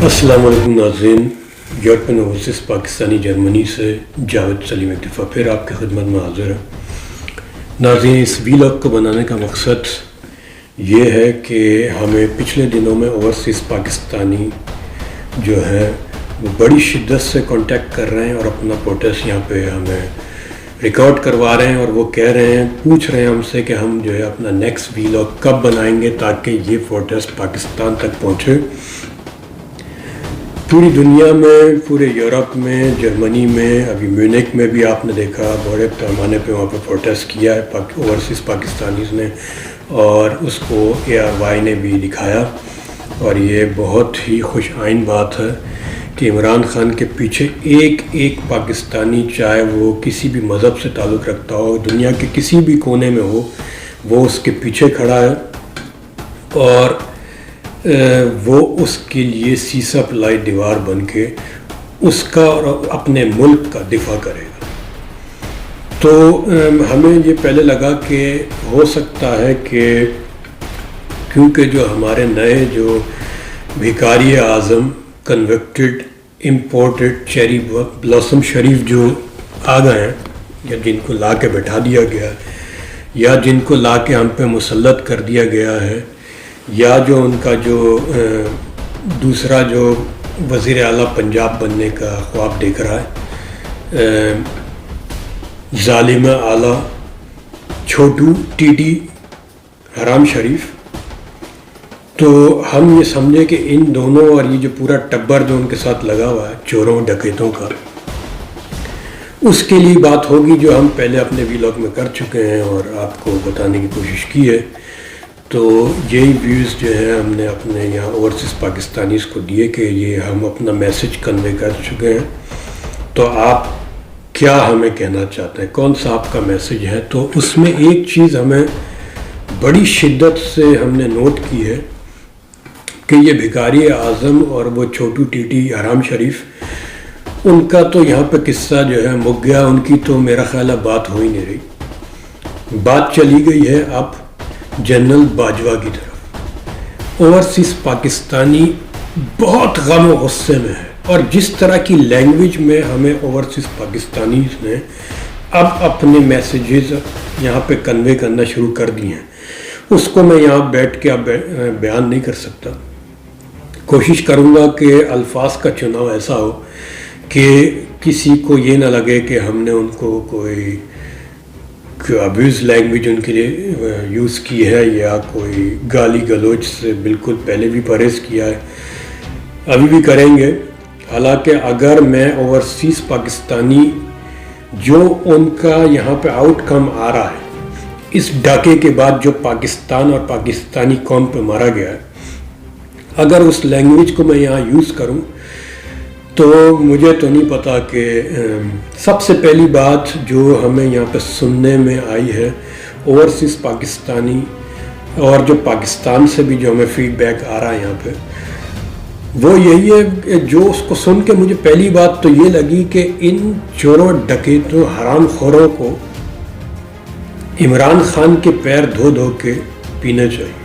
السلام علیکم ناظرین، یورپین اوورسیز پاکستانی جرمنی سے جاوید سلیم ایک دفعہ پھر آپ کی خدمت میں حاضر ہے۔ ناظرین، اس ویلاگ کو بنانے کا مقصد یہ ہے کہ ہمیں پچھلے دنوں میں اوورسیز پاکستانی جو ہے وہ بڑی شدت سے کانٹیکٹ کر رہے ہیں اور اپنا پروٹیسٹ یہاں پہ ہمیں ریکارڈ کروا رہے ہیں، اور وہ کہہ رہے ہیں، پوچھ رہے ہیں ہم سے کہ ہم جو ہے اپنا نیکسٹ ویلاگ کب بنائیں گے تاکہ یہ پروٹیسٹ پاکستان تک پہنچے۔ پوری دنیا میں، پورے یورپ میں، جرمنی میں، ابھی میونک میں بھی آپ نے دیکھا بڑے پیمانے پہ وہاں پہ پروٹیسٹ کیا ہے اوورسیز پاکستانیز نے، اور اس کو ARY نے بھی دکھایا، اور یہ بہت ہی خوش آئند بات ہے کہ عمران خان کے پیچھے ایک ایک پاکستانی، چاہے وہ کسی بھی مذہب سے تعلق رکھتا ہو، دنیا کے کسی بھی کونے میں ہو، وہ اس کے پیچھے کھڑا ہے اور وہ اس کے لیے سیسا پلائی دیوار بن کے اس کا اور اپنے ملک کا دفاع کرے گا۔ تو ہمیں یہ پہلے لگا کہ ہو سکتا ہے کہ کیونکہ جو ہمارے نئے جو بھکاری اعظم کنوکٹڈ امپورٹڈ چیری بلاسم شریف جو آ گئے ہیں، یا جن کو لا کے بٹھا دیا گیا ہے، یا جن کو لا کے ہم پہ مسلط کر دیا گیا ہے، یا جو ان کا جو دوسرا جو وزیر اعلیٰ پنجاب بننے کا خواب دیکھ رہا ہے، ظالم اعلیٰ چھوٹو TT حرام شریف، تو ہم یہ سمجھے کہ ان دونوں اور یہ جو پورا ٹبر جو ان کے ساتھ لگا ہوا ہے چوروں ڈکیتوں کا، اس کے لیے بات ہوگی جو ہم پہلے اپنے ویلاگ میں کر چکے ہیں اور آپ کو بتانے کی کوشش کی ہے۔ تو یہی ویوز جو ہے ہم نے اپنے یہاں اوورسیز پاکستانیز کو دیے کہ یہ ہم اپنا میسج کنوے کر چکے ہیں، تو آپ کیا ہمیں کہنا چاہتے ہیں، کون سا آپ کا میسج ہے۔ تو اس میں ایک چیز ہمیں بڑی شدت سے ہم نے نوٹ کی ہے کہ یہ بھکاری اعظم اور وہ چھوٹو TT حرام شریف، ان کا تو یہاں پہ قصہ جو ہے مک گیا، ان کی تو میرا خیال ہے بات ہو ہی نہیں رہی۔ بات چلی گئی ہے اب جنرل باجوہ کی طرف۔ اوورسیز پاکستانی بہت غم و غصے میں ہے، اور جس طرح کی لینگویج میں ہمیں اوورسیز پاکستانیز نے اب اپنے میسیجز یہاں پہ کنوے کرنا شروع کر دیے ہیں، اس کو میں یہاں بیٹھ کے اب بیان نہیں کر سکتا۔ کوشش کروں گا کہ الفاظ کا چناؤ ایسا ہو کہ کسی کو یہ نہ لگے کہ ہم نے ان کو کوئی ابیوز لینگویج ان کے لیے یوز کی ہے، یا کوئی گالی گلوچ سے بالکل پہلے بھی پرہیز کیا ہے، ابھی بھی کریں گے۔ حالانکہ اگر میں اوورسیز پاکستانی جو ان کا یہاں پہ آؤٹ کم آ رہا ہے اس ڈاکے کے بعد جو پاکستان اور پاکستانی قوم پہ مارا گیا ہے، اگر اس لینگویج کو میں یہاں یوز کروں تو مجھے تو نہیں پتا کہ سب سے پہلی بات جو ہمیں یہاں پہ سننے میں آئی ہے اوورسیز پاکستانی، اور جو پاکستان سے بھی جو ہمیں فیڈ بیک آ رہا ہے یہاں پہ، وہ یہی ہے کہ جو اس کو سن کے مجھے پہلی بات تو یہ لگی کہ ان چوروں ڈکیتوں حرام خوروں کو عمران خان کے پیر دھو دھو کے پینے چاہیے،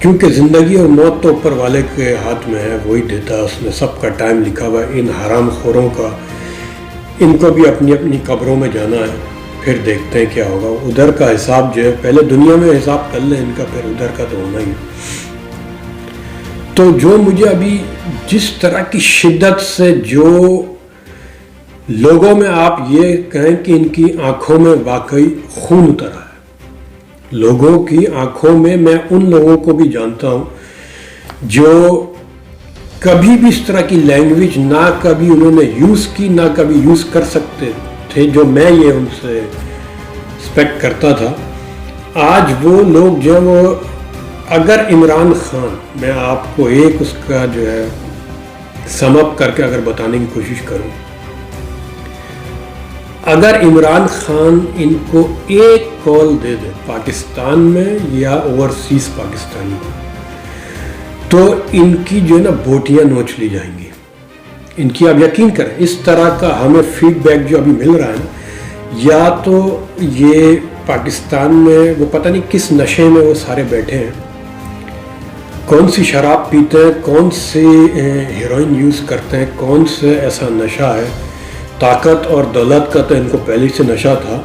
کیونکہ زندگی اور موت تو اوپر والے کے ہاتھ میں ہے، وہی دیتا ہے، اس میں سب کا ٹائم لکھا ہوا ہے۔ ان حرام خوروں کا، ان کو بھی اپنی اپنی قبروں میں جانا ہے، پھر دیکھتے ہیں کیا ہوگا۔ ادھر کا حساب جو ہے پہلے دنیا میں حساب کر لیں ان کا، پھر ادھر کا تو ہونا ہی۔ تو جو مجھے ابھی جس طرح کی شدت سے جو لوگوں میں، آپ یہ کہیں کہ ان کی آنکھوں میں واقعی خون اترا ہے، لوگوں کی آنکھوں میں، میں ان لوگوں کو بھی جانتا ہوں جو کبھی بھی اس طرح کی لینگویج نہ کبھی انہوں نے یوز کی، نہ کبھی یوز کر سکتے تھے، جو میں یہ ان سے ایکسپیکٹ کرتا تھا۔ آج وہ لوگ جو وہ، اگر عمران خان، میں آپ کو ایک اس کا جو ہے سم اپ کر کے اگر بتانے کی کوشش کروں، اگر عمران خان ان کو ایک کال دے دے پاکستان میں یا اوورسیز پاکستانی کو، تو ان کی جو ہے نا بوٹیاں نوچ لی جائیں گی ان کی۔ آپ یقین کریں، اس طرح کا ہمیں فیڈ بیک جو ابھی مل رہا ہے، یا تو یہ پاکستان میں وہ پتہ نہیں کس نشے میں وہ سارے بیٹھے ہیں، کون سی شراب پیتے ہیں، کون سی ہیروئن یوز کرتے ہیں، کون سے ایسا نشہ ہے. طاقت اور دولت کا تو ان کو پہلے سے نشہ تھا.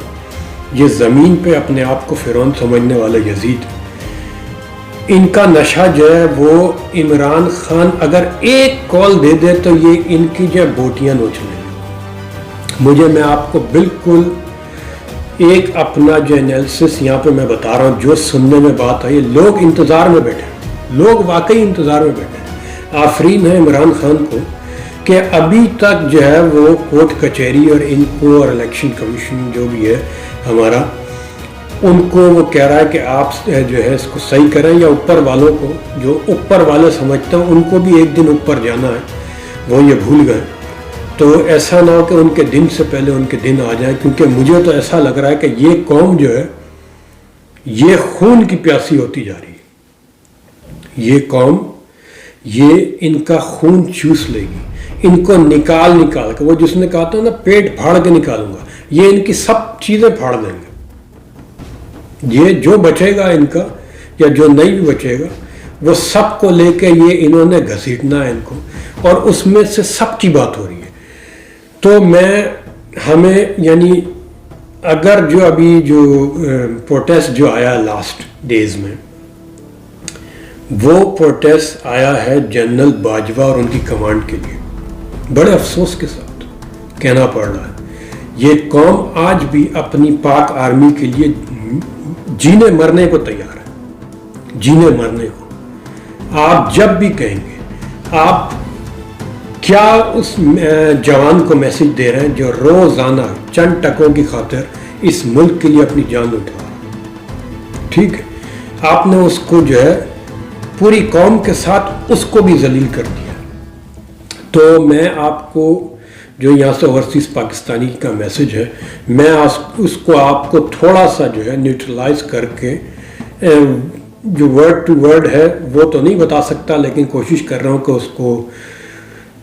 یہ زمین پہ اپنے آپ کو فرعون سمجھنے والے یزید، ان کا نشہ جو ہے وہ عمران خان اگر ایک کال دے دے تو یہ ان کی جو بوٹیاں نوچ لیں. میں آپ کو بالکل ایک اپنا جو انالیسس یہاں پہ میں بتا رہا ہوں، جو سننے میں بات آئی، لوگ انتظار میں بیٹھے ہیں، لوگ واقعی انتظار میں بیٹھے ہیں. آفرین ہے عمران خان کو کہ ابھی تک جو ہے وہ کورٹ کچہری اور ان کو اور الیکشن کمیشن جو بھی ہے ہمارا، ان کو وہ کہہ رہا ہے کہ آپ جو ہے اس کو صحیح کریں، یا اوپر والوں کو جو اوپر والے سمجھتے ہیں ان کو بھی ایک دن اوپر جانا ہے، وہ یہ بھول گئے. تو ایسا نہ ہو کہ ان کے دن سے پہلے ان کے دن آ جائیں، کیونکہ مجھے تو ایسا لگ رہا ہے کہ یہ قوم جو ہے یہ خون کی پیاسی ہوتی جا رہی ہے. یہ قوم یہ ان کا خون چوس لے گی، ان کو نکال کے، وہ جس نے کہا تھا نا پیٹ پھاڑ کے نکالوں گا، یہ ان کی سب چیزیں پھاڑ دیں گے. یہ جو بچے گا ان کا یا جو نہیں بھی بچے گا وہ سب کو لے کے یہ انہوں نے گھسیٹنا ہے ان کو، اور اس میں سے سب کی بات ہو رہی ہے. تو ہمیں یعنی اگر جو ابھی جو پروٹیسٹ جو آیا لاسٹ ڈیز میں، وہ پروٹیسٹ آیا ہے جنرل باجوہ اور ان کی کمانڈ کے لیے. بڑے افسوس کے ساتھ کہنا پڑ رہا ہے یہ قوم آج بھی اپنی پاک آرمی کے لیے جینے مرنے کو تیار ہے، جینے مرنے کو. آپ جب بھی کہیں گے، آپ کیا اس جوان کو میسج دے رہے ہیں جو روزانہ چند ٹکوں کی خاطر اس ملک کے لیے اپنی جان اٹھا رہا ہے؟ ٹھیک ہے، آپ نے اس کو جو ہے پوری قوم کے ساتھ اس کو بھی ذلیل کر دیا. تو میں آپ کو جو یہاں سے اوورسیز پاکستانی کا میسج ہے، میں اس کو آپ کو تھوڑا سا جو ہے نیوٹرلائز کر کے جو ورڈ ٹو ورڈ ہے وہ تو نہیں بتا سکتا، لیکن کوشش کر رہا ہوں کہ اس کو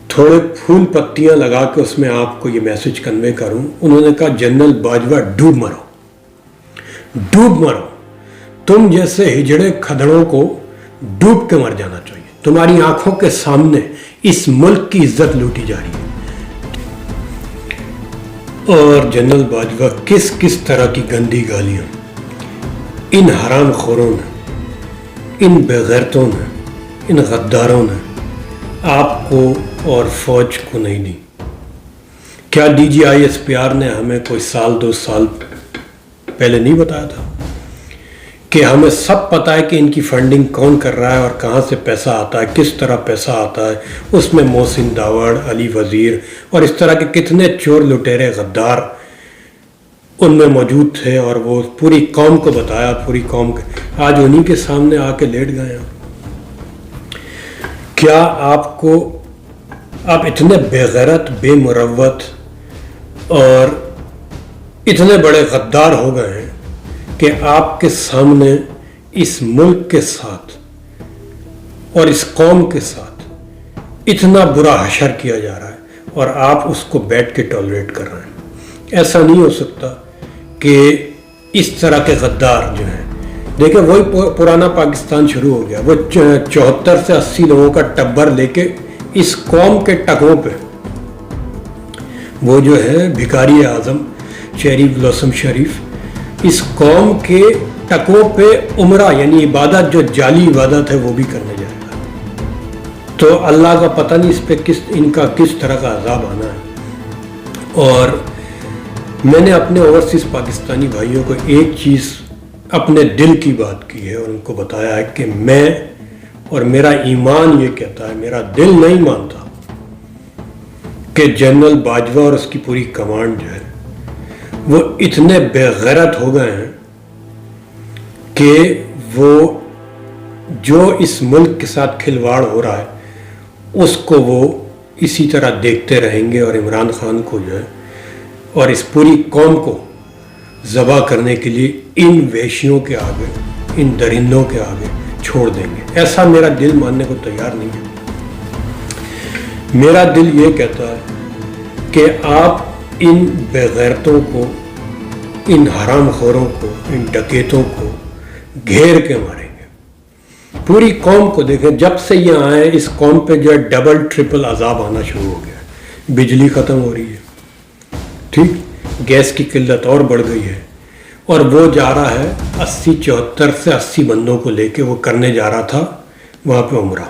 تھوڑے پھول پتیاں لگا کے اس میں آپ کو یہ میسج کنوے کروں. انہوں نے کہا جنرل باجوہ ڈوب مرو، ڈوب مرو، تم جیسے ہجڑے کھدڑوں کو ڈوب کے مر جانا چاہیے. تمہاری آنکھوں کے سامنے اس ملک کی عزت لوٹی جا رہی ہے. اور جنرل باجوہ کس کس طرح کی گندی گالیاں ان حرام خوروں نے، ان بے غیرتوں نے، ان غداروں نے آپ کو اور فوج کو نہیں دی. کیا D G I S P R نے ہمیں کوئی سال 2 سال پہلے نہیں بتایا تھا کہ ہمیں سب پتہ ہے کہ ان کی فنڈنگ کون کر رہا ہے اور کہاں سے پیسہ آتا ہے، کس طرح پیسہ آتا ہے. اس میں محسن داوڑ، علی وزیر اور اس طرح کے کتنے چور لٹیرے غدار ان میں موجود تھے، اور وہ پوری قوم کو بتایا. پوری قوم کے آج انہی کے سامنے آ کے لیٹ گئے ہیں. کیا آپ اتنے بے غیرت، بے مروت اور اتنے بڑے غدار ہو گئے ہیں کہ آپ کے سامنے اس ملک کے ساتھ اور اس قوم کے ساتھ اتنا برا حشر کیا جا رہا ہے اور آپ اس کو بیٹھ کے ٹالریٹ کر رہے ہیں؟ ایسا نہیں ہو سکتا کہ اس طرح کے غدار جو ہیں، دیکھیں وہی پرانا پاکستان شروع ہو گیا. وہ 74 سے 80 لوگوں کا ٹبر لے کے اس قوم کے ٹکوں پہ وہ جو ہے بھکاری اعظم چیری بلاسم شریف اس قوم کے ٹکوں پہ عمرہ یعنی عبادت، جو جعلی عبادت ہے، وہ بھی کرنے جائے گا. تو اللہ کا پتہ نہیں اس پہ ان کا کس طرح کا عذاب آنا ہے. اور میں نے اپنے اوورسیز پاکستانی بھائیوں کو ایک چیز اپنے دل کی بات کی ہے اور ان کو بتایا ہے کہ میں اور میرا ایمان یہ کہتا ہے، میرا دل نہیں مانتا کہ جنرل باجوہ اور اس کی پوری کمانڈ جو ہے وہ اتنے بے غیرت ہو گئے ہیں کہ وہ جو اس ملک کے ساتھ کھلواڑ ہو رہا ہے اس کو وہ اسی طرح دیکھتے رہیں گے، اور عمران خان کو جو ہے اور اس پوری قوم کو ذبح کرنے کے لیے ان وحشیوں کے آگے، ان درندوں کے آگے چھوڑ دیں گے. ایسا میرا دل ماننے کو تیار نہیں ہے. میرا دل یہ کہتا ہے کہ آپ ان بے غیرتوں کو، ان حرام خوروں کو، ان ڈکیتوں کو گھیر کے ماریں گے. پوری قوم کو دیکھیں، جب سے یہ آئے اس قوم پہ جو ہے ڈبل ٹرپل عذاب آنا شروع ہو گیا ہے. بجلی ختم ہو رہی ہے، ٹھیک، گیس کی قلت اور بڑھ گئی ہے، اور وہ جا رہا ہے 74 سے 80 بندوں کو لے کے، وہ کرنے جا رہا تھا وہاں پہ عمرہ.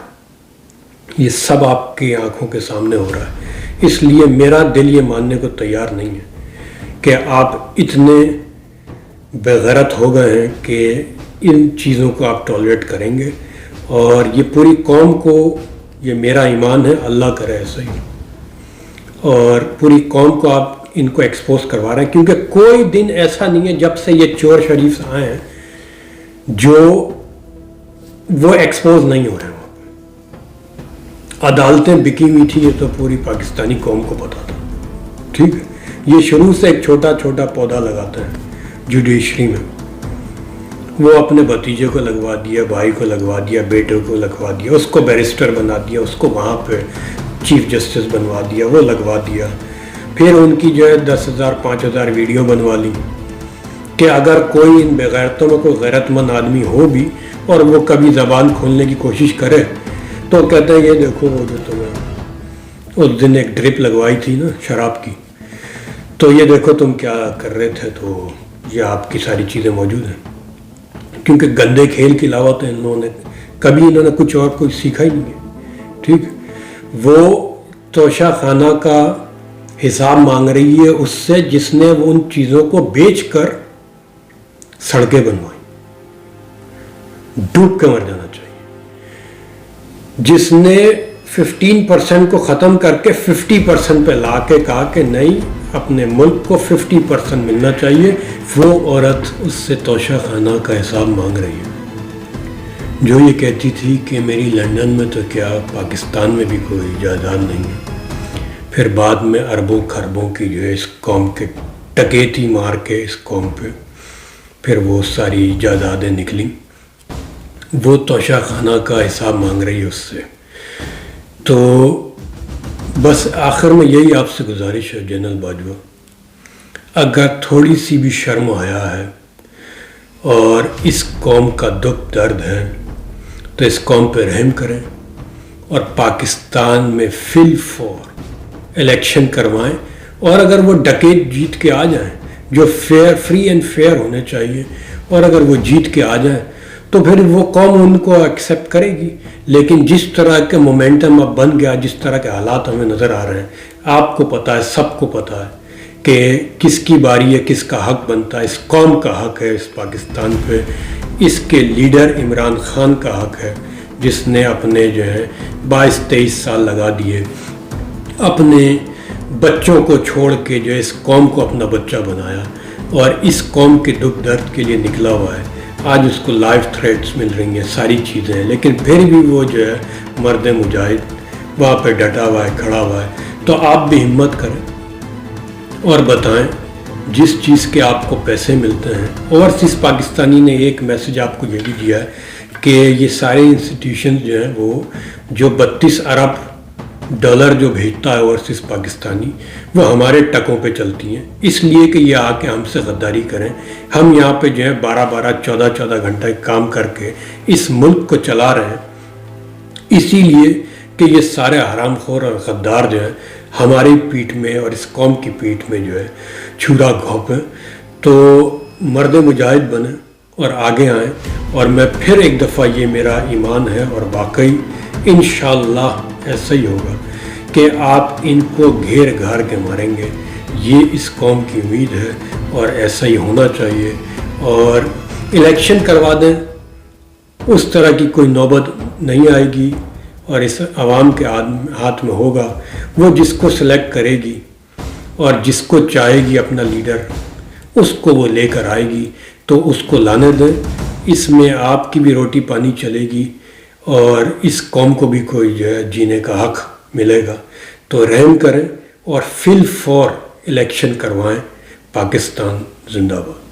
یہ سب آپ کی آنکھوں کے سامنے ہو رہا ہے. اس لیے میرا دل یہ ماننے کو تیار نہیں ہے کہ آپ اتنے بےغیرت ہو گئے ہیں کہ ان چیزوں کو آپ ٹالریٹ کریں گے. اور یہ پوری قوم کو، یہ میرا ایمان ہے، اللہ کرے ایسا ہی، اور پوری قوم کو آپ ان کو ایکسپوز کروا رہے ہیں. کیونکہ کوئی دن ایسا نہیں ہے جب سے یہ چور شریف آئے ہیں جو وہ ایکسپوز نہیں ہو رہے ہیں. عدالتیں بکی ہوئی تھی، یہ تو پوری پاکستانی قوم کو پتا تھا، ٹھیک ہے. یہ شروع سے ایک چھوٹا چھوٹا پودا لگاتے ہیں جوڈیشری میں، وہ اپنے بھتیجے کو لگوا دیا، بھائی کو لگوا دیا، بیٹے کو لگوا دیا، اس کو بیرسٹر بنا دیا، اس کو وہاں پہ چیف جسٹس بنوا دیا، وہ لگوا دیا. پھر ان کی جو ہے 10,000 5,000 ویڈیو بنوا لی کہ اگر کوئی ان بغیرتوں میں کوئی غیرت مند آدمی ہو بھی اور وہ کبھی زبان کھولنے کی کوشش کرے تو کہتے ہیں یہ دیکھو وہ جو تمہیں اس دن ایک ڈرپ لگوائی تھی نا شراب کی، تو یہ دیکھو تم کیا کر رہے تھے، تو یہ آپ کی ساری چیزیں موجود ہیں. کیونکہ گندے کھیل کی علاوہ تو انہوں نے کچھ اور کوئی سیکھا ہی نہیں ہے، ٹھیک. وہ توشہ خانہ کا حساب مانگ رہی ہے اس سے جس نے وہ ان چیزوں کو بیچ کر سڑکیں بنوائی. ڈوب کے مر جانا چاہیے. جس نے 15% کو ختم کر کے 50% پہ لا کے کہا کہ نہیں، اپنے ملک کو 50% ملنا چاہیے، وہ عورت اس سے توشہ خانہ کا حساب مانگ رہی ہے. جو یہ کہتی تھی کہ میری لندن میں تو کیا پاکستان میں بھی کوئی جائیداد نہیں ہے. پھر بعد میں اربوں خربوں کی جو ہے اس قوم کے ٹکیتی مار کے اس قوم پہ پھر وہ ساری جائیدادیں نکلیں. وہ توشہ خانہ کا حساب مانگ رہی ہے اس سے. تو بس آخر میں یہی آپ سے گزارش ہے جنرل باجوہ، اگر تھوڑی سی بھی شرم و حیا ہے اور اس قوم کا دکھ درد ہے تو اس قوم پہ رحم کریں اور پاکستان میں فی الفور الیکشن کروائیں. اور اگر وہ ڈکیت جیت کے آ جائیں جو فری اینڈ فیئر ہونے چاہیے، اور اگر وہ جیت کے آ جائیں تو پھر وہ قوم ان کو ایکسیپٹ کرے گی. لیکن جس طرح کے مومنٹم اب بن گیا، جس طرح کے حالات ہمیں نظر آ رہے ہیں، آپ کو پتہ ہے، سب کو پتہ ہے کہ کس کی باری ہے، کس کا حق بنتا ہے. اس قوم کا حق ہے اس پاکستان پہ، اس کے لیڈر عمران خان کا حق ہے جس نے اپنے جو ہے 22-23 سال لگا دیے اپنے بچوں کو چھوڑ کے جو ہے اس قوم کو اپنا بچہ بنایا اور اس قوم کے دکھ درد کے لیے نکلا ہوا ہے. آج اس کو لائف تھریٹس مل رہی ہیں، ساری چیزیں ہیں، لیکن پھر بھی وہ جو ہے مرد مجاہد وہاں پہ ڈٹا ہوا ہے، کھڑا ہوا ہے. تو آپ بھی ہمت کریں اور بتائیں جس چیز کے آپ کو پیسے ملتے ہیں. اوورسیز پاکستانی نے ایک میسج آپ کو یہ بھی دیا ہے کہ یہ سارے انسٹیٹیوشنز جو ہیں وہ جو 32 ارب ڈالر جو بھیجتا ہے اوورسیز پاکستانی، وہ ہمارے ٹکوں پہ چلتی ہیں، اس لیے کہ یہ آ کے ہم سے غداری کریں. ہم یہاں پہ جو ہے 12-14 گھنٹہ کام کر کے اس ملک کو چلا رہے ہیں، اسی لیے کہ یہ سارے حرام خور اور غدار جو ہیں ہماری پیٹھ میں اور اس قوم کی پیٹھ میں جو ہے چھرا گھونپیں. تو مرد مجاہد بنیں اور آگے آئیں. اور میں پھر ایک دفعہ یہ میرا ایمان ہے اور واقعی انشاءاللہ ایسا ہی ہوگا کہ آپ ان کو گھیر گھار کے ماریں گے. یہ اس قوم کی امید ہے اور ایسا ہی ہونا چاہیے. اور الیکشن کروا دیں، اس طرح کی کوئی نوبت نہیں آئے گی اور اس عوام کے ہاتھ میں ہوگا. وہ جس کو سلیکٹ کرے گی اور جس کو چاہے گی اپنا لیڈر، اس کو وہ لے کر آئے گی. تو اس کو لانے دیں، اس میں آپ کی بھی روٹی پانی چلے گی اور اس قوم کو بھی کوئی جو ہے جینے کا حق ملے گا. تو رحم کریں اور فی الفور الیکشن کروائیں. پاکستان زندہ باد.